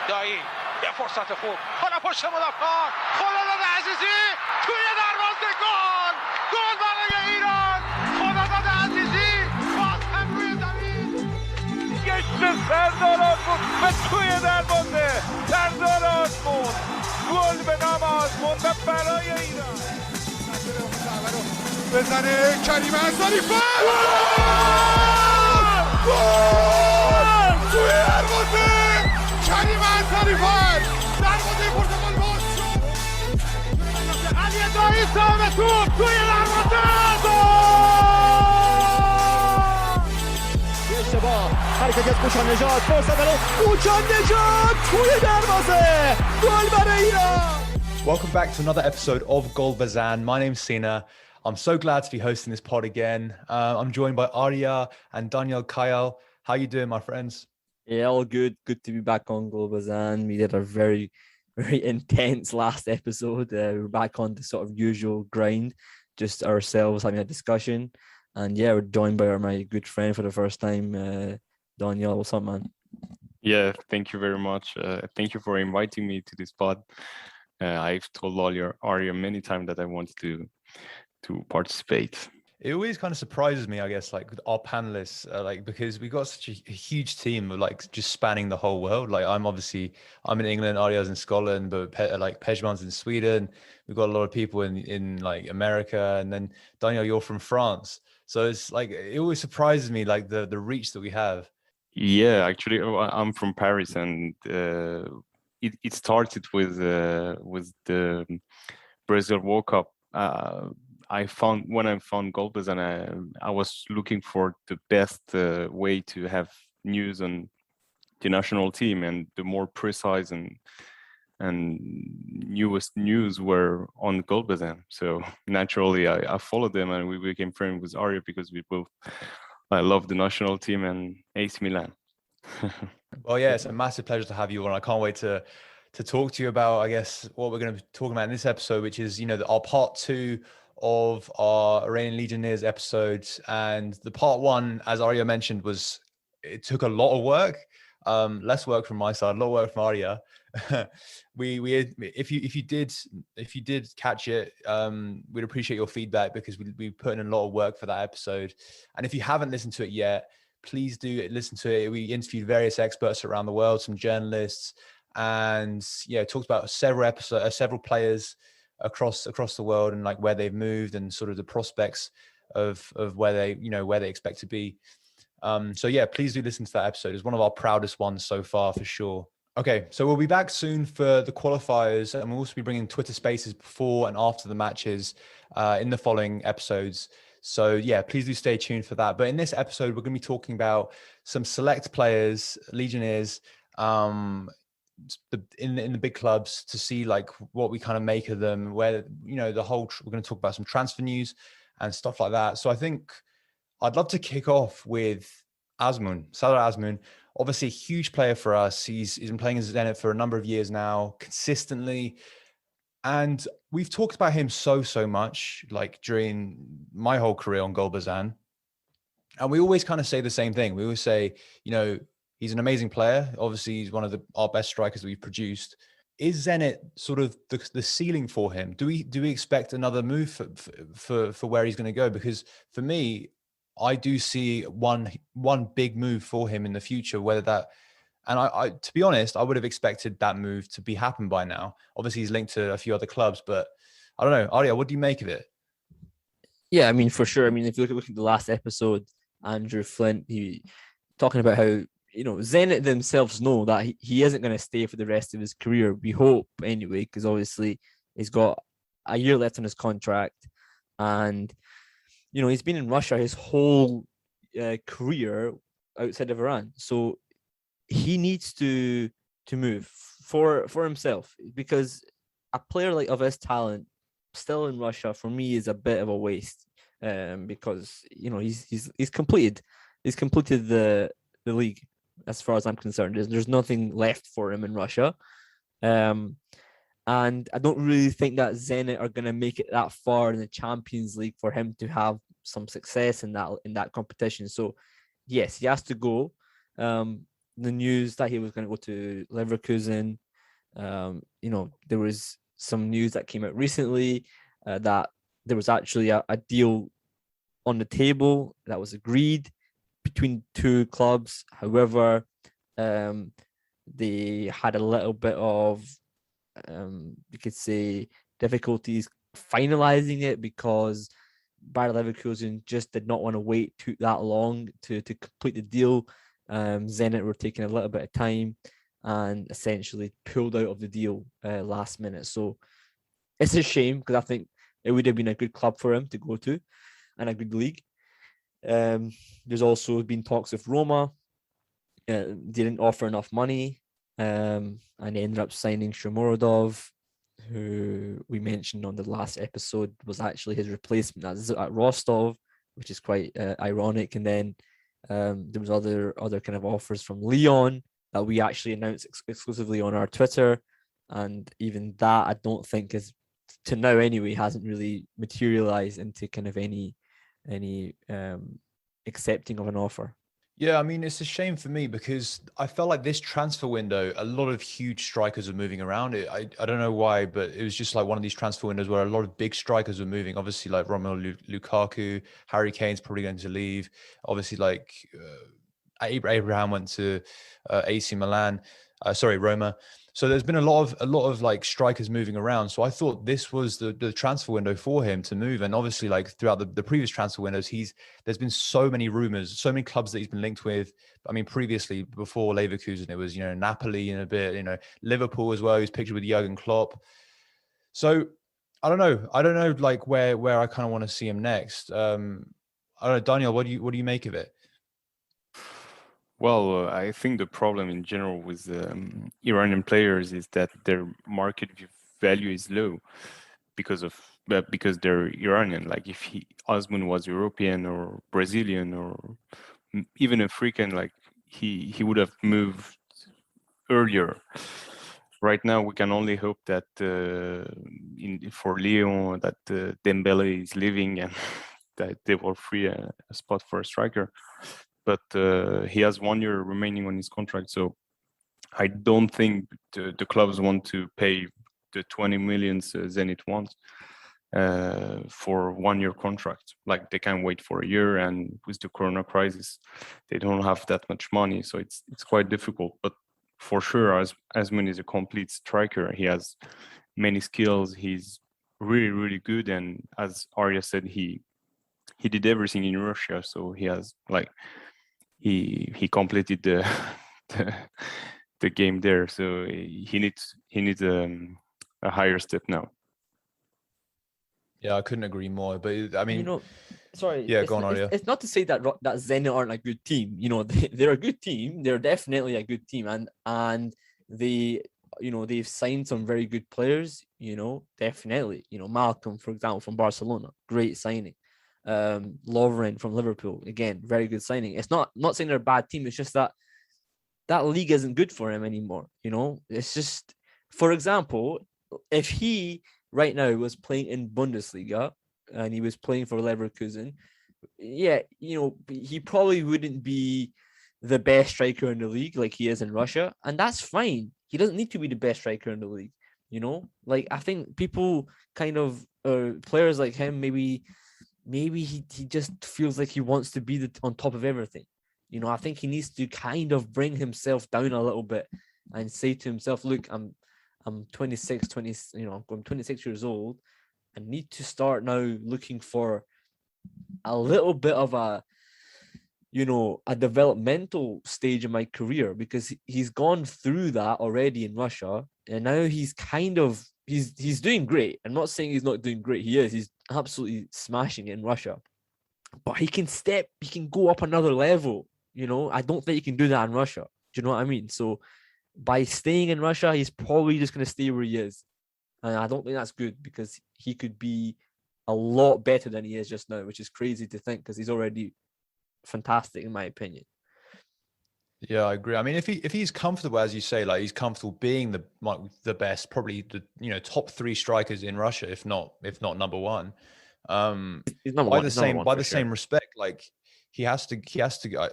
دایی یه فرصت خوب حالا پشت مدافعان خداداد عزیزی توی دروازه گل برای ایران خداداد عزیزی باز هم روی زمین گشت سردار آزمون و توی دروازه سردار آزمون گل به نام آزمون و برای ایران بزنه کریم انصاری گل توی دروازه کریم انصاری دروازه پرتغال باز شد علی دایی سام توپ توی دروازه اشتباه حرکتی از کوچان نژاد فرصت برای کوچان نژاد توی دروازه گل برای ایران. Welcome back to another episode of Gholizadeh. My name's Sina. I'm so glad to be hosting this pod again. I'm joined by Arya and Daniel Kayal. How you doing, my friends? Yeah, all good. Good to be back on Bezan. We did a very, very intense last episode. We're back on the sort of usual grind, just ourselves having a discussion. And yeah, we're joined by my good friend for the first time, Daniel. What's up, man? Yeah, thank you very much. Thank you for inviting me to this pod. I've told Arya many times that I want to participate. It always kind of surprises me, I guess, like with our panelists, because we got such a huge team of like just spanning the whole world. Like I'm in England, Arya's in Scotland, but Pejman's in Sweden. We've got a lot of people in like America, and then Daniel, you're from France. So it's like it always surprises me, like the reach that we have. Yeah, actually, I'm from Paris, and it started with the Brazil World Cup. When I found Gholizadeh, I was looking for the best way to have news on the national team, and the more precise and newest news were on Gholizadeh. So naturally, I followed them, and we became friends with Arya because I love the national team and AC Milan. Well, yeah, it's a massive pleasure to have you on. I can't wait to talk to you about, I guess, what we're going to be talking about in this episode, which is, our part 2 of our Iranian Legionnaires episodes. And the part 1, as Arya mentioned, it took a lot of work, less work from my side, a lot of work from Arya. If you did catch it, we'd appreciate your feedback, because we put in a lot of work for that episode. And if you haven't listened to it yet, please do listen to it. We interviewed various experts around the world, some journalists, and talked about several players across the world, and like where they've moved and sort of the prospects of where they expect to be. So please do listen to that episode. It's one of our proudest ones so far, for sure. Okay, so we'll be back soon for the qualifiers, and we'll also be bringing Twitter Spaces before and after the matches in the following episodes. So please do stay tuned for that. But in this episode, we're going to be talking about some select players, Legionnaires, in the big clubs, to see like what we kind of make of them, where we're going to talk about some transfer news and stuff like that. So I think I'd love to kick off with Sardar Azmoun. Obviously a huge player for us. He's been playing in Zenit for a number of years now, consistently, and we've talked about him so much, like during my whole career on Gholizadeh, and we always kind of say the same thing. We always say, he's an amazing player. Obviously, he's one of our best strikers that we've produced. Is Zenit sort of the ceiling for him? Do we expect another move for where he's going to go? Because for me, I do see one big move for him in the future. Whether that, and I to be honest, I would have expected that move to be happened by now. Obviously, he's linked to a few other clubs, but I don't know. Arya, what do you make of it? Yeah, I mean, for sure. I mean, if you look at the last episode, Andrew Flint, he talking about how, Zenit themselves know that he isn't going to stay for the rest of his career. We hope anyway, because obviously he's got a year left on his contract, and he's been in Russia his whole career outside of Iran. So he needs to move for himself, because a player like of his talent still in Russia for me is a bit of a waste, because he's completed the league. As far as I'm concerned, there's nothing left for him in Russia. And I don't really think that Zenit are going to make it that far in the Champions League for him to have some success in that competition. So yes, he has to go. the news that he was going to go to Leverkusen. There was some news that came out recently that there was actually a deal on the table that was agreed between two clubs. However, they had a little bit of, you could say, difficulties finalizing it because Bayer Leverkusen just did not want to wait that long to complete the deal. Zenit were taking a little bit of time and essentially pulled out of the deal last minute. So it's a shame because I think it would have been a good club for him to go to and a good league. There's also been talks of Roma. Didn't offer enough money, and they ended up signing Shomurodov, who we mentioned on the last episode was actually his replacement at Rostov, which is quite ironic. And then there was other kind of offers from Lyon that we actually announced exclusively on our Twitter, and even that I don't think is, to now anyway, hasn't really materialized into kind of any accepting of an offer. Yeah, I mean, it's a shame for me because I felt like this transfer window, a lot of huge strikers are moving around it. I don't know why, but it was just like one of these transfer windows where a lot of big strikers were moving. Obviously, like Romelu Lukaku, Harry Kane's probably going to leave. Obviously, like Abraham went to AC Milan, Roma. So there's been a lot of like strikers moving around. So I thought this was the transfer window for him to move. And obviously, like throughout the previous transfer windows, there's been so many rumors, so many clubs that he's been linked with. I mean, previously before Leverkusen, it was, Napoli and a bit, Liverpool as well. He was pictured with Jurgen Klopp. So I don't know like where I kind of want to see him next. I don't know, Daniel, what do you make of it? Well, I think the problem in general with Iranian players is that their market value is low because they're Iranian. Like if Azmoun was European or Brazilian or even African, like he would have moved earlier. Right now, we can only hope that for Lyon that Dembele is leaving and that they will free a spot for a striker. But he has 1 year remaining on his contract, so I don't think the clubs want to pay the 20 million Zenit wants for 1 year contract. Like they can wait for a year, and with the Corona crisis, they don't have that much money, so it's quite difficult. But for sure, Azmoun is a complete striker. He has many skills. He's really, really good, and as Arya said, he did everything in Russia, so he has like. He completed the game there, so he needs a higher step now. Yeah, I couldn't agree more. But I mean, sorry. Yeah, go on, Arya. It's not to say that Zenit aren't a good team. They're a good team. They're definitely a good team, and they, they've signed some very good players. Definitely. Malcolm, for example, from Barcelona, great signing. Lovren from Liverpool, again, very good signing. It's not saying they're a bad team. It's just that league isn't good for him anymore. It's just, for example, if he right now was playing in Bundesliga and he was playing for Leverkusen, yeah, he probably wouldn't be the best striker in the league like he is in Russia, and that's fine. He doesn't need to be the best striker in the league. Like I think people kind of players like him maybe he just feels like he wants to be on top of everything. I think he needs to kind of bring himself down a little bit and say to himself, look, I'm 26 years old. I need to start now looking for a little bit of a developmental stage in my career, because he's gone through that already in Russia, and now he's he's doing great. I'm not saying he's not doing great. He is. He's absolutely smashing it in Russia. But he can go up another level. I don't think he can do that in Russia. Do you know what I mean? So by staying in Russia, he's probably just going to stay where he is. And I don't think that's good, because he could be a lot better than he is just now, which is crazy to think, because he's already fantastic in my opinion. Yeah, I agree. I mean, if he's comfortable, as you say, like he's comfortable being the best, probably the top 3 strikers in Russia, if not number one. He's number one. By the same respect, like he has to,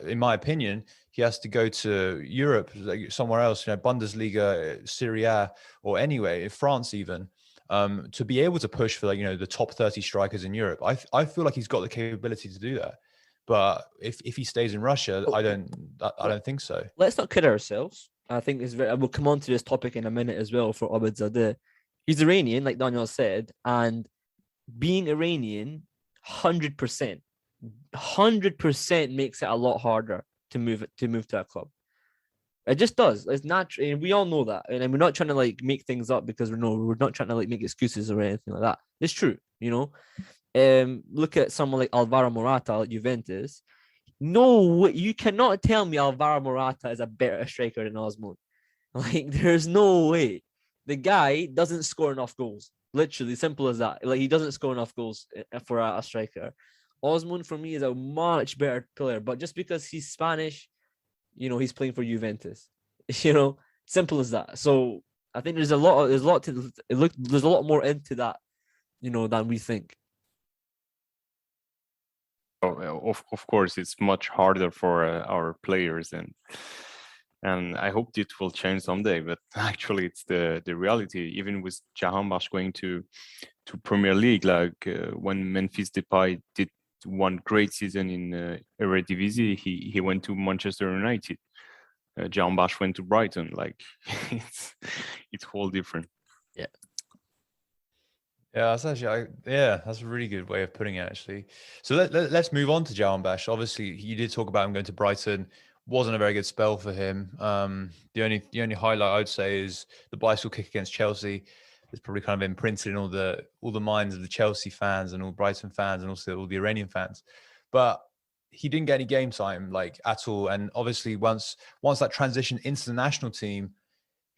in my opinion, he has to go to Europe, like somewhere else, Bundesliga, Serie A, or anyway, France even, to be able to push for, the top 30 strikers in Europe. I feel like he's got the capability to do that. But if he stays in Russia, I don't think so. Let's not kid ourselves. I think we'll come on to this topic in a minute as well for Abedzadeh. He's Iranian, like Daniel said, and being Iranian, 100% makes it a lot harder to move to a club. It just does. It's natural, and we all know that. And we're not trying to make things up because we're not trying to make excuses or anything like that. It's true, Look at someone like Alvaro Morata at Juventus. No, you cannot tell me Alvaro Morata is a better striker than Azmoun. There's no way. The guy doesn't score enough goals. Literally, simple as that. He doesn't score enough goals for a striker. Azmoun, for me, is a much better player. But just because he's Spanish, he's playing for Juventus. Simple as that. So I think there's a lot more into that, than we think. Of course, it's much harder for our players, and I hope it will change someday. But actually, it's the reality. Even with Jahanbakhsh going to Premier League, when Memphis Depay did one great season in Eredivisie, he went to Manchester United. Javanbakhsh went to Brighton. It's whole different. Yeah. Yeah, that's actually, that's a really good way of putting it, actually. So let's move on to Javanbakhsh. Obviously, you did talk about him going to Brighton. Wasn't a very good spell for him. The only highlight I would say is the bicycle kick against Chelsea. It's probably kind of imprinted in all the minds of the Chelsea fans and all Brighton fans and also all the Iranian fans. But he didn't get any game time at all. And obviously, once that transition into the national team,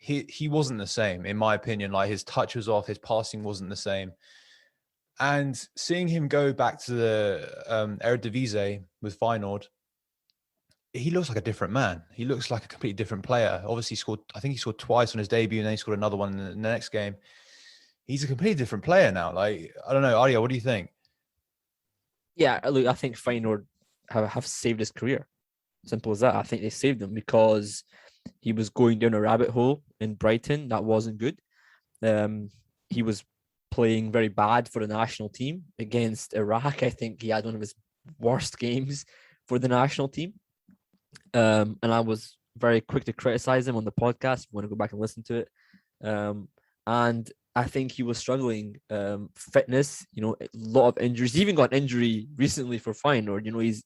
he wasn't the same, in my opinion. His touch was off, his passing wasn't the same. And seeing him go back to the Eredivisie with Feyenoord, he looks like a different man. He looks like a completely different player. Obviously, I think he scored twice on his debut, and then he scored another one in the next game. He's a completely different player now. I don't know, Arya, what do you think? Yeah, look, I think Feyenoord have saved his career. Simple as that. I think they saved him because he was going down a rabbit hole in Brighton that wasn't good. He was playing very bad for the national team against Iraq. I think he had one of his worst games for the national team. And I was very quick to criticize him on the podcast. Want to go back and listen to it. And I think he was struggling. Fitness, a lot of injuries. He even got an injury recently for Feyenoord.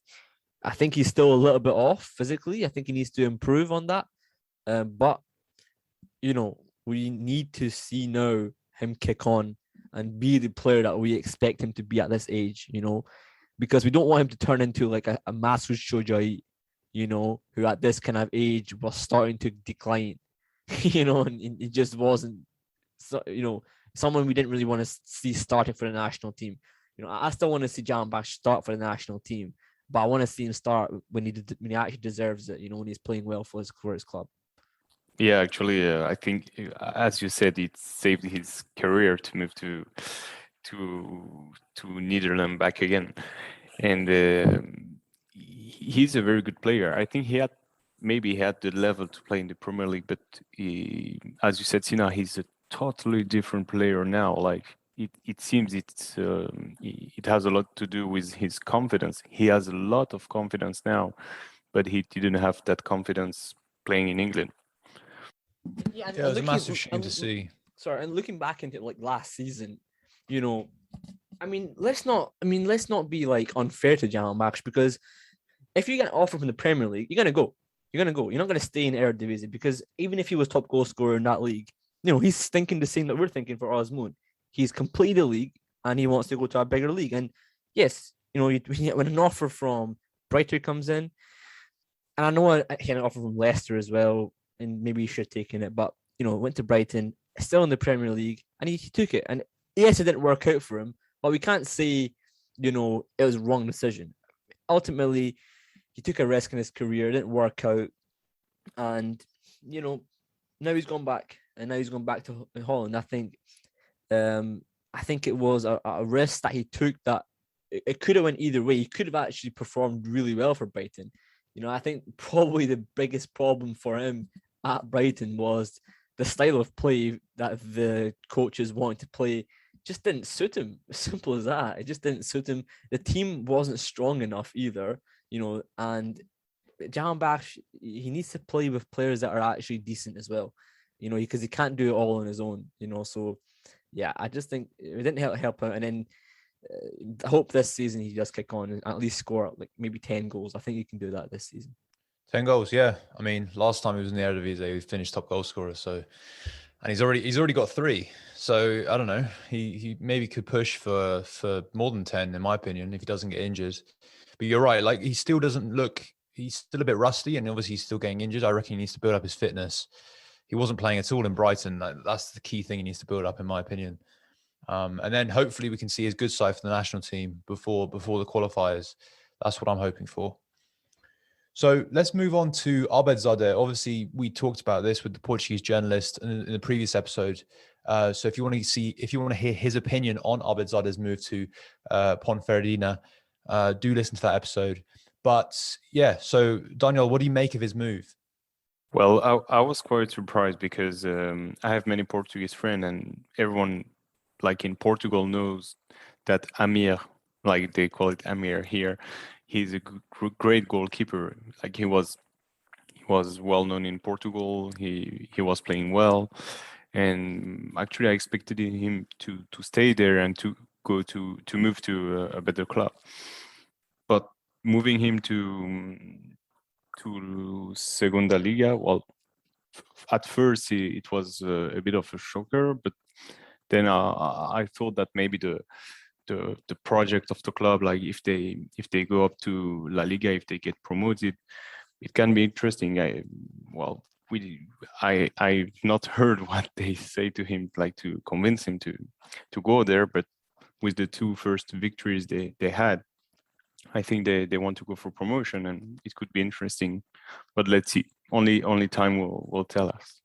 I think he's still a little bit off physically. I think he needs to improve on that. But we need to see now him kick on and be the player that we expect him to be at this age, because we don't want him to turn into a Masoud Shojai, who at this kind of age was starting to decline, and it just wasn't, someone we didn't really want to see starting for the national team. I still want to see Javanbakhsh start for the national team, but I want to see him start when he actually deserves it, when he's playing well for his club. Yeah, actually, I think, as you said, it saved his career to move to Netherlands back again, and he's a very good player. I think he had the level to play in the Premier League, but as you said, Sina, he's a totally different player now. It seems it has a lot to do with his confidence. He has a lot of confidence now, but he didn't have that confidence playing in England. Yeah, it was a massive shame to see. Sorry, and looking back into last season, let's not be unfair to Javanbakhsh, because if you get an offer from the Premier League, you're gonna go. You're not gonna stay in Eredivisie, because even if he was top goal scorer in that league, he's thinking the same that we're thinking for Azmoun. He's completed the league and he wants to go to a bigger league. And yes, when an offer from Brighton comes in, and I know I had an offer from Leicester as well, and maybe he should have taken it, but went to Brighton, still in the Premier League, and he took it. And yes, it didn't work out for him, but we can't say it was a wrong decision. Ultimately, he took a risk in his career, it didn't work out, and now he's gone back, and now he's gone back to Holland. I think it was a risk that he took that it could have went either way. He could have actually performed really well for Brighton. I think probably the biggest problem for him at Brighton was the style of play that the coaches wanted to play just didn't suit him. As simple as that. It just didn't suit him. The team wasn't strong enough either, and Javanbakhsh, he needs to play with players that are actually decent as well, because he can't do it all on his own, so yeah, I just think it didn't help out. And then I hope this season he does kick on and at least score like maybe 10 goals. I think he can do that this season. 10 goals, yeah. I mean, last time he was in the Eredivisie, he finished top goal scorer. So, and he's already got 3. So I don't know. He maybe could push for more than 10, in my opinion, if he doesn't get injured. But you're right. Like, he still doesn't look. He's still a bit rusty, and obviously he's still getting injured. I reckon he needs to build up his fitness. He wasn't playing at all in Brighton. That's the key thing he needs to build up, in my opinion. And then hopefully we can see his good side for the national team before the qualifiers. That's what I'm hoping for. So let's move on to Abedzadeh. Obviously, we talked about this with the Portuguese journalist in the previous episode. So if you want to hear his opinion on Abedzadeh's move to Ponferradina, do listen to that episode. But yeah, so Daniel, what do you make of his move? Well, I was quite surprised because I have many Portuguese friends, and everyone, like in Portugal, knows that Amir, like they call it Amir here, he's a great goalkeeper. Like he was well known in Portugal. He was playing well, and actually I expected him to stay there and to move to a better club. But moving him to Segunda Liga, well, at first it was a bit of a shocker, but then I thought that maybe the project of the club, like if they go up to La Liga, if they get promoted, it can be interesting. I've not heard what they say to him, like to convince him to go there, but with the 2 first victories they had, I think they want to go for promotion, and it could be interesting. But let's see. Only time will tell us.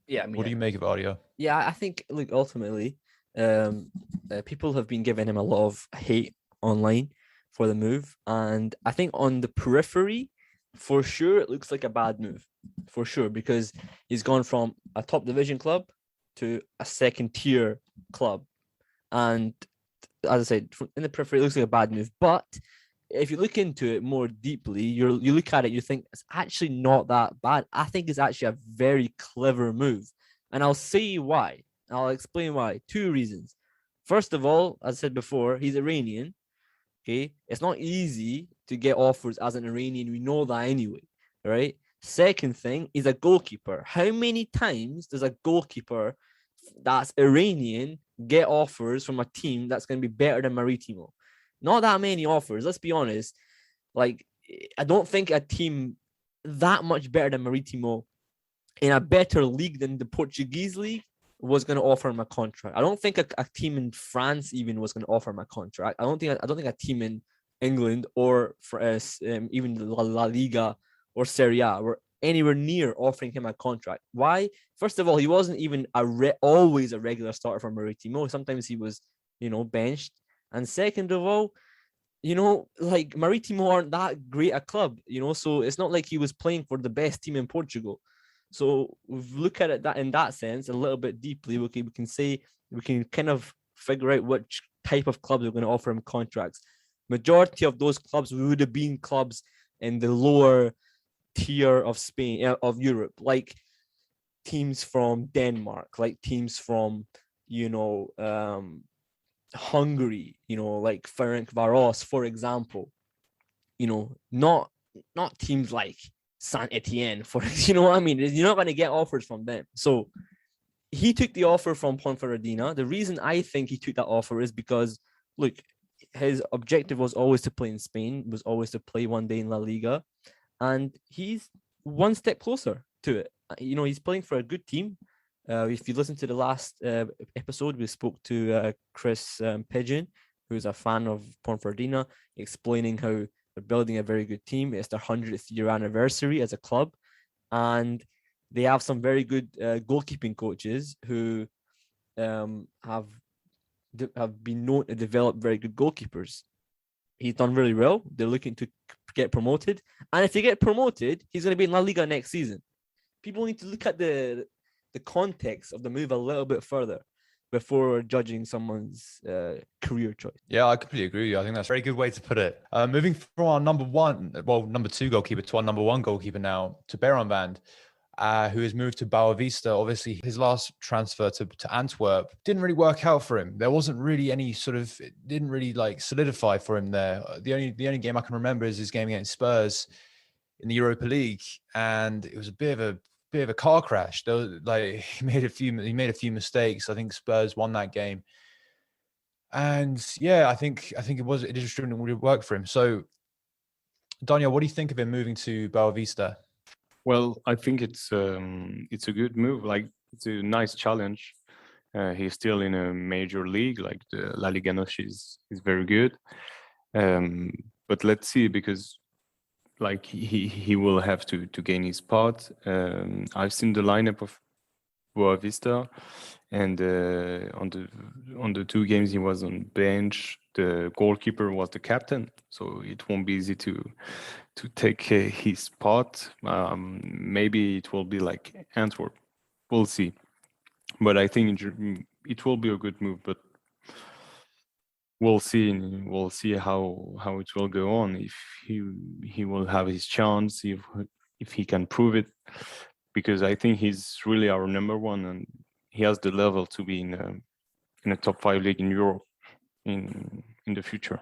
Yeah, I mean, what do you make of Arya? Yeah, I think, look, ultimately, people have been giving him a lot of hate online for the move, and I think on the periphery, for sure, it looks like a bad move, for sure, because he's gone from a top division club to a second tier club, and as I said, in the periphery, it looks like a bad move. But if you look into it more deeply, you look at it, you think it's actually not that bad. I think it's actually a very clever move, and I'll say why. I'll explain why. 2 reasons. First of all, as I said before, he's Iranian. Okay, it's not easy to get offers as an Iranian. We know that anyway, right? Second thing, he's a goalkeeper. How many times does a goalkeeper that's Iranian get offers from a team that's going to be better than Maritimo? Not that many offers. Let's be honest. Like, I don't think a team that much better than Maritimo in a better league than the Portuguese league was going to offer him a contract. I don't think a team in France even was going to offer him a contract. I don't think a team in England or for even La Liga or Serie A were anywhere near offering him a contract. Why? First of all, he wasn't even always a regular starter for Maritimo. Sometimes he was, benched. And second of all, like Maritimo aren't that great a club, so it's not like he was playing for the best team in Portugal. So if we look at it in that sense a little bit deeply, we can kind of figure out which type of clubs are going to offer him contracts. Majority of those clubs would have been clubs in the lower tier of Spain, of Europe, like teams from Denmark, like teams from Hungary, like Ferencváros, for example. Not teams like Saint Etienne, for what I mean. You're not going to get offers from them. So he took the offer from Ponferradina. The reason I think he took that offer is because, look, his objective was always to play in Spain, was always to play one day in La Liga, and he's one step closer to it. He's playing for a good team. If you listen to the last episode, we spoke to Chris Pigeon, who's a fan of Ponferradina, explaining how they're building a very good team. It's their 100th year anniversary as a club, and they have some very good goalkeeping coaches who have have been known to develop very good goalkeepers. He's done really well. They're looking to get promoted. And if they get promoted, he's going to be in La Liga next season. People need to look at the context of the move a little bit further before judging someone's career choice. Yeah, I completely agree with you. I think that's a very good way to put it. Moving from our number two goalkeeper to our number one goalkeeper now, to Beiranvand, who has moved to Boa Vista. Obviously, his last transfer to Antwerp didn't really work out for him. There wasn't really any it didn't really like solidify for him there. The only game I can remember is his game against Spurs in the Europa League, and it was a bit of a car crash. He made a few mistakes. I think Spurs won that game, and yeah, I think it just didn't really work for him. So, Daniel, what do you think of him moving to Boa Vista? Well, I think it's a good move. Like, it's a nice challenge. He's still in a major league, like the La Liga NOS is very good. But let's see, because like he will have to gain his spot. I've seen the lineup of Boa Vista, and on the 2 games he was on bench, the goalkeeper was the captain, so it won't be easy to take his spot. Maybe it will be like Antwerp. We'll see. But I think it will be a good move. But we'll see. We'll see how it will go on. If he will have his chance, if he can prove it, because I think he's really our number one, and he has the level to be in a top 5 league in Europe in the future.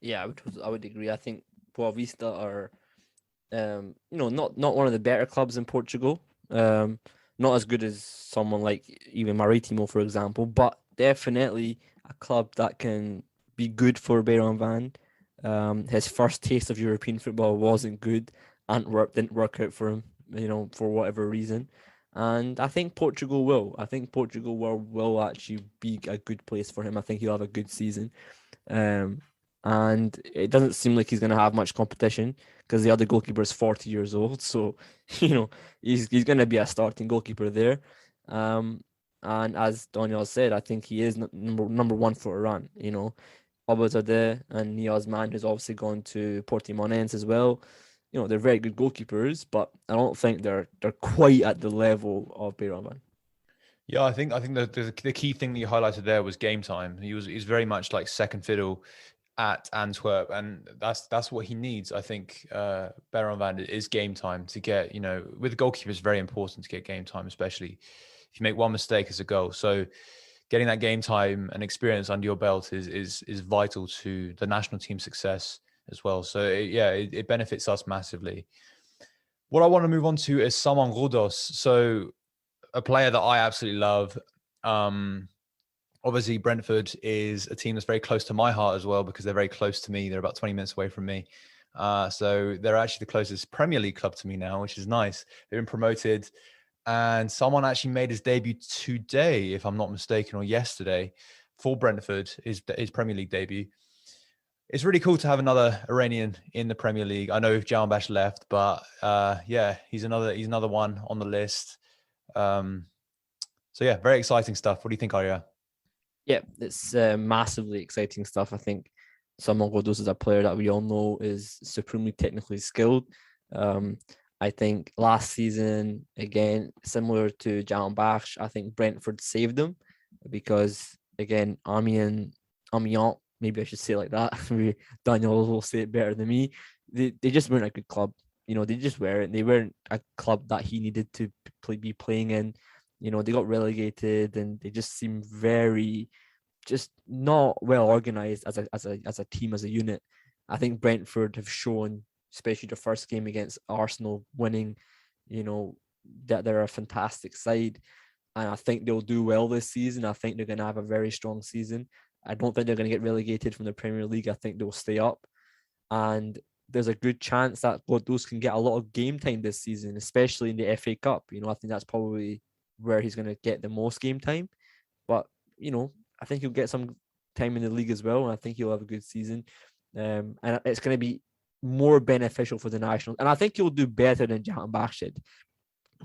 Yeah, I would agree. I think Boa Vista are, not one of the better clubs in Portugal. Not as good as someone like even Marítimo, for example, but definitely a club that can be good for Beiranvand. His first taste of European football wasn't good. Antwerp didn't work out for him, for whatever reason. And I think Portugal will. I think Portugal will actually be a good place for him. I think he'll have a good season. And it doesn't seem like he's going to have much competition because the other goalkeeper is 40 years old. So, he's going to be a starting goalkeeper there. And as Daniel said, I think he is number one for Iran. Abedzadeh and Niazman, who's obviously gone to Portimonense as well. They're very good goalkeepers, but I don't think they're quite at the level of Beiranvand. Yeah, I think the key thing that you highlighted there was game time. He's very much like second fiddle at Antwerp, and that's what he needs. I think Beiranvand is game time to get, with the goalkeeper, it's very important to get game time, especially if you make one mistake as a goal. So getting that game time and experience under your belt is vital to the national team success as well. So it benefits us massively. What I want to move on to is Saman Ghoddos. So a player that I absolutely love. Obviously, Brentford is a team that's very close to my heart as well, because they're very close to me. They're about 20 minutes away from me. So they're actually the closest Premier League club to me now, which is nice. They've been promoted. And someone actually made his debut today, if I'm not mistaken, or yesterday, for Brentford, his Premier League debut. It's really cool to have another Iranian in the Premier League. I know Javanbakhsh left, but he's another one on the list. Very exciting stuff. What do you think, Arya? Yeah, it's massively exciting stuff. I think Saman Ghoddos is a player that we all know is supremely technically skilled. I think last season, again, similar to Javanbakhsh, I think Brentford saved him because, again, Amiens, maybe I should say it like that. Maybe Daniel will say it better than me. They just weren't a good club. They just weren't. They weren't a club that he needed to be playing in. They got relegated, and they just seem very, just not well organized as a team, as a unit. I think Brentford have shown, especially the first game against Arsenal, winning, that they're a fantastic side, and I think they'll do well this season. I think they're going to have a very strong season. I don't think they're going to get relegated from the Premier League. I think they'll stay up, and there's a good chance that Ghoddos can get a lot of game time this season, especially in the FA Cup. I think that's probably where he's going to get the most game time. But, I think he'll get some time in the league as well, and I think he'll have a good season. And it's going to be more beneficial for the nationals. And I think he'll do better than Jahanbakhsh did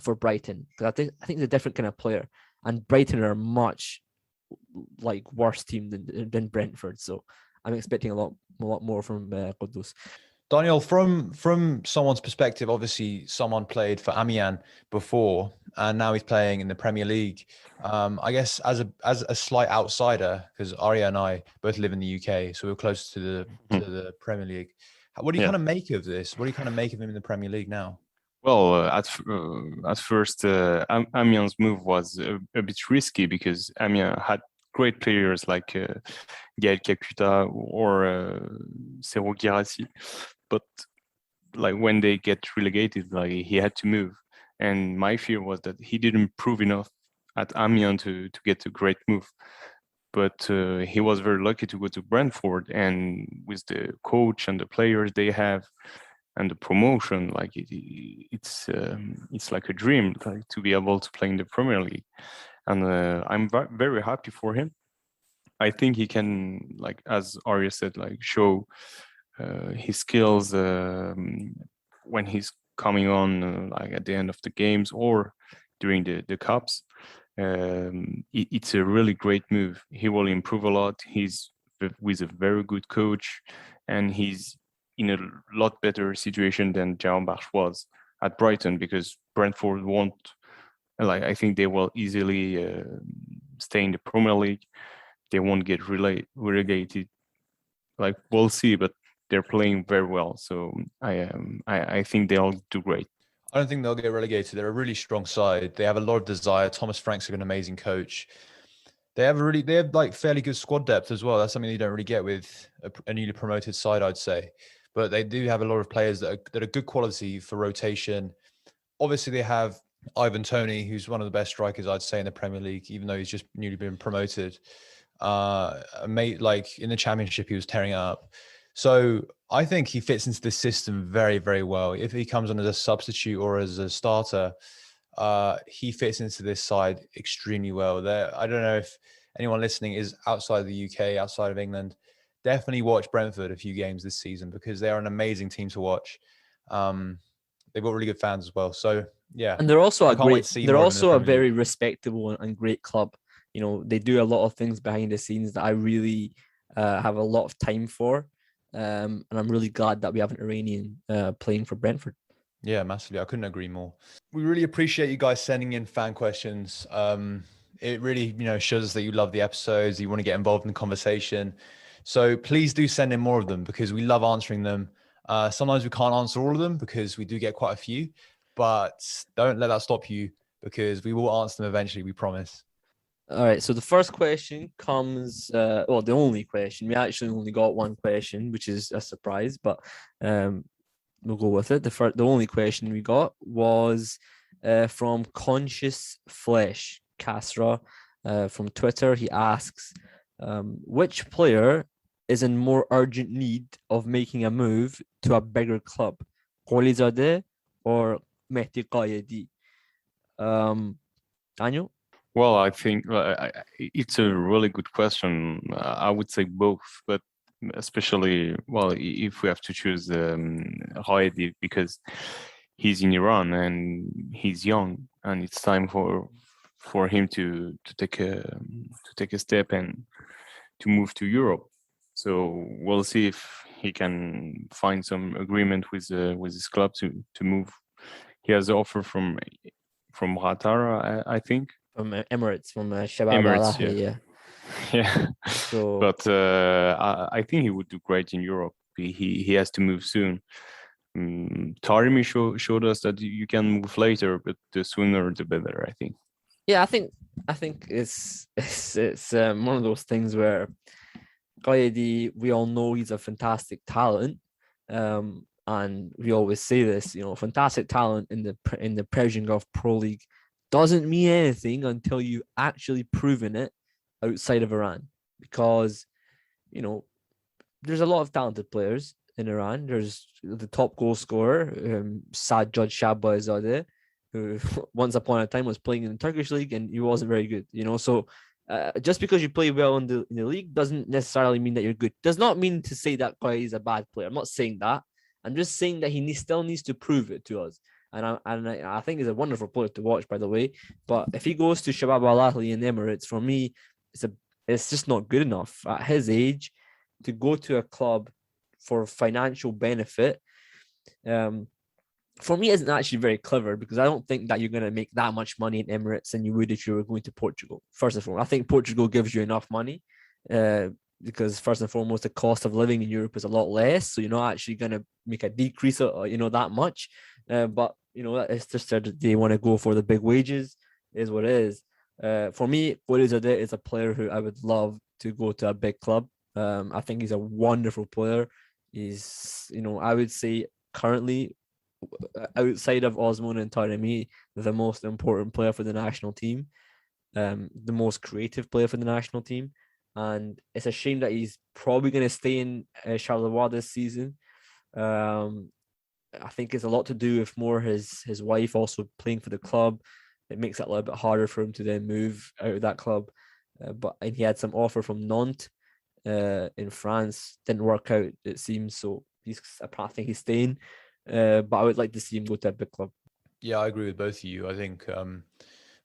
for Brighton, because I think he's a different kind of player. And Brighton are much like worse team than Brentford. So I'm expecting a lot more from Ghoddos. Daniel, from someone's perspective, obviously someone played for Amiens before, and now he's playing in the Premier League. I guess as a slight outsider, because Arya and I both live in the UK, so we're close to the Premier League. What do you kind of make of this? What do you kind of make of him in the Premier League now? Well, at first, Amiens' move was a bit risky because Amiens had great players like Gaël or Serhou Guirassy, but like when they get relegated, like he had to move, and my fear was that he didn't prove enough at Amiens to get a great move. But he was very lucky to go to Brentford, and with the coach and the players they have, and the promotion, like it's like a dream, like to be able to play in the Premier League, and I'm very happy for him. I think he can, like as Arya said, like show his skills when he's coming on, like at the end of the games or during the cups. It's a really great move. He will improve a lot. He's with a very good coach, and he's in a lot better situation than Javanbakhsh was at Brighton, because Brentford won't, like I think they will easily stay in the Premier League. They won't get relegated. Like we'll see, but they're playing very well. So I think they'll do great. I don't think they'll get relegated. They're a really strong side. They have a lot of desire. Thomas Frank's an amazing coach. They have like fairly good squad depth as well. That's something you don't really get with a newly promoted side, I'd say. But they do have a lot of players that are good quality for rotation. Obviously, they have Ivan Toney, who's one of the best strikers, I'd say, in the Premier League, even though he's just newly been promoted. Like in the Championship, he was tearing it up. So I think he fits into this system very, very well. If he comes on as a substitute or as a starter, he fits into this side extremely well. I don't know if anyone listening is outside the UK, outside of England. Definitely watch Brentford a few games this season, because they are an amazing team to watch. They've got really good fans as well. So yeah, and they're also a very respectable and great club. You know, they do a lot of things behind the scenes that I really have a lot of time for. And I'm really glad that we have an Iranian playing for Brentford. Yeah, massively. I couldn't agree more. We really appreciate you guys sending in fan questions. It really, shows us that you love the episodes, you want to get involved in the conversation. So please do send in more of them, because we love answering them. Sometimes we can't answer all of them because we do get quite a few, but don't let that stop you, because we will answer them eventually, we promise. All right, so the first question comes, the only question. We actually only got one question, which is a surprise, but we'll go with it. The only question we got was from Conscious Flesh, Kasra, from Twitter. He asks, which player is in more urgent need of making a move to a bigger club, Gholizadeh or Mehdi Ghayedi? Daniel? Well, I think it's a really good question. I would say both, but especially, if we have to choose Ghayedi, because he's in Iran and he's young, and it's time for him to take a step and to move to Europe. So we'll see if he can find some agreement with his club to move. He has an offer from Qatar, I think. From Emirates, from Shabab. Yeah. So, but I think he would do great in Europe. He has to move soon. Taremi showed us that you can move later, but the sooner the better, I think. Yeah, I think it's one of those things where Ghayedi, we all know he's a fantastic talent, and we always say this, fantastic talent in the Persian Gulf Pro League doesn't mean anything until you actually proven it outside of Iran, because there's a lot of talented players in Iran. There's the top goal scorer, Sardar Azmoun, who once upon a time was playing in the Turkish league and he wasn't very good. So just because you play well in the league doesn't necessarily mean that you're good. Does not mean to say that guy is a bad player. I'm not saying that. I'm just saying that he still needs to prove it to us. And I think he's a wonderful player to watch, by the way. But if he goes to Shabab Al Ahly in Emirates, for me, it's just not good enough at his age to go to a club for financial benefit. For me, isn't actually very clever, because I don't think that you're going to make that much money in Emirates than you would if you were going to Portugal. First and foremost, I think Portugal gives you enough money because first and foremost, the cost of living in Europe is a lot less. So you're not actually going to make a decrease, that much. But, it's just that they want to go for the big wages is what it is. For me, Gholizadeh is a player who I would love to go to a big club. I think he's a wonderful player. He's, I would say currently, outside of Azmoun and Taremi, the most important player for the national team, the most creative player for the national team. And it's a shame that he's probably going to stay in Charleroi this season. I think it's a lot to do with more his wife also playing for the club. It makes it a little bit harder for him to then move out of that club. And he had some offer from Nantes in France. Didn't work out, it seems. So I think he's staying. But I would like to see him go to a big club. Yeah, I agree with both of you. I think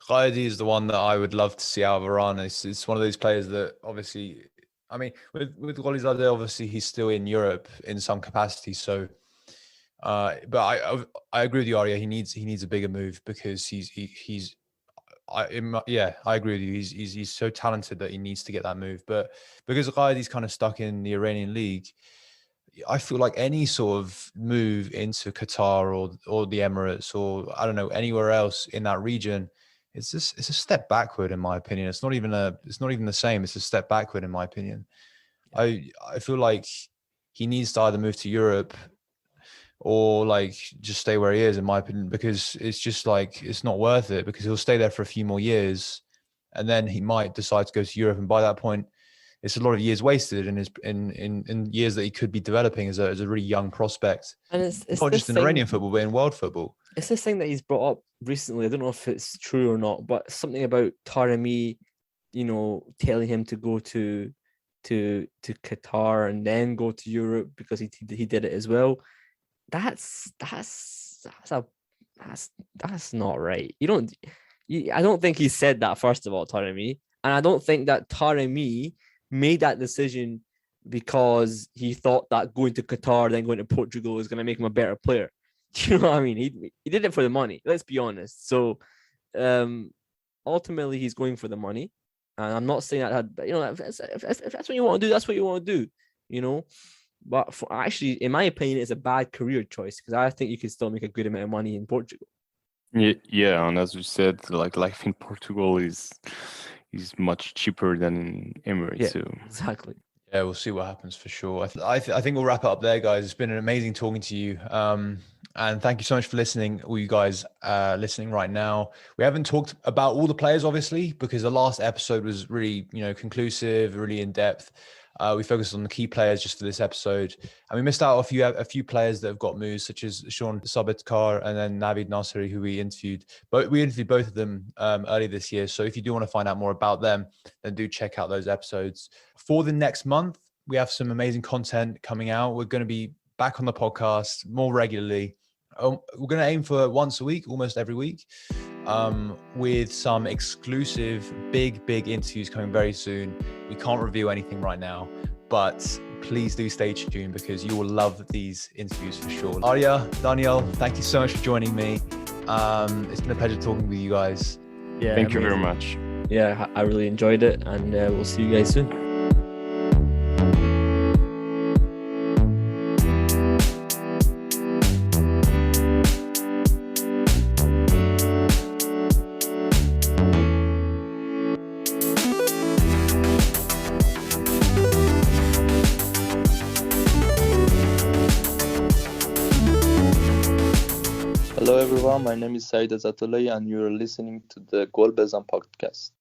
Ghayedi is the one that I would love to see out of Iran. It's one of those players that obviously, I mean, with Gholizadeh, obviously he's still in Europe in some capacity. So, but I agree with you, Arya. He needs a bigger move because I agree with you. He's so talented that he needs to get that move. But because Ghayedi's kind of stuck in the Iranian league, I feel like any sort of move into Qatar or the Emirates or I don't know anywhere else in that region, it's a step backward in my opinion. It's not even the same. It's a step backward in my opinion. I feel like he needs to either move to Europe or like just stay where he is in my opinion, because it's just like it's not worth it, because he'll stay there for a few more years and then he might decide to go to Europe, and by that point it's a lot of years wasted in years that he could be developing as a really young prospect. And it's not just in Iranian football, but in world football. It's this thing that he's brought up recently. I don't know if it's true or not, but something about Taremi, telling him to go to Qatar and then go to Europe because he did it as well. That's not right. I don't think he said that, first of all, Taremi, and I don't think that Taremi made that decision because he thought that going to Qatar then going to Portugal is going to make him a better player. Do you know what I mean? He did it for the money. Let's be honest. So ultimately he's going for the money, and I'm not saying that. If that's what you want to do, that's what you want to do. But actually, in my opinion, it's a bad career choice because I think you can still make a good amount of money in Portugal. Yeah, and as you said, like life in Portugal is much cheaper than in Emirates. Yeah, so. Exactly. Yeah, we'll see what happens for sure. I think we'll wrap it up there, guys. It's been an amazing talking to you. And thank you so much for listening, all you guys listening right now. We haven't talked about all the players, obviously, because the last episode was really, conclusive, really in depth. We focused on the key players just for this episode, and we missed out a few players that have got moves, such as Sean Sabetkar and then Navid Nasiri, who we interviewed. But we interviewed both of them earlier this year. So if you do want to find out more about them, then do check out those episodes. For the next month, we have some amazing content coming out. We're going to be back on the podcast more regularly. We're going to aim for once a week, almost every week, with some exclusive big interviews coming very soon. We can't reveal anything right now, but please do stay tuned because you will love these interviews for sure. Arya, Daniel, thank you so much for joining me. It's been a pleasure talking with you guys. Yeah, thank you very much. Yeah, I really enjoyed it, and we'll see you guys soon. Hello everyone, my name is Saeed Azatollah and you're listening to the Bezan podcast.